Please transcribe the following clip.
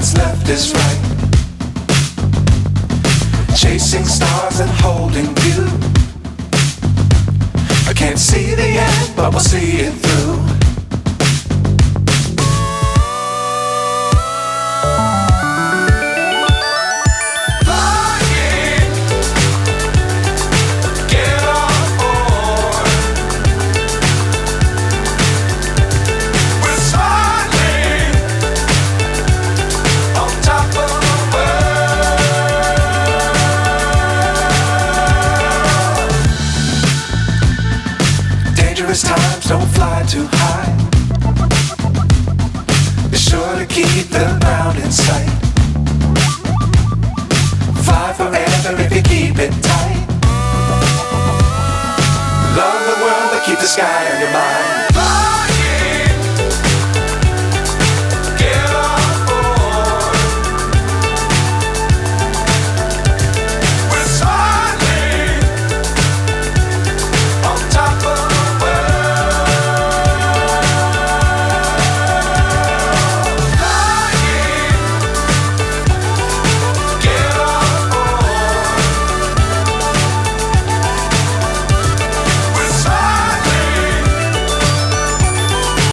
what's left is right. Chasing stars and holding you. I can't see the end, but we'll see it through. Times don't fly too high. Be sure to keep the ground in sight. Fly forever if you keep it tight. Love the world but keep the sky on your mind.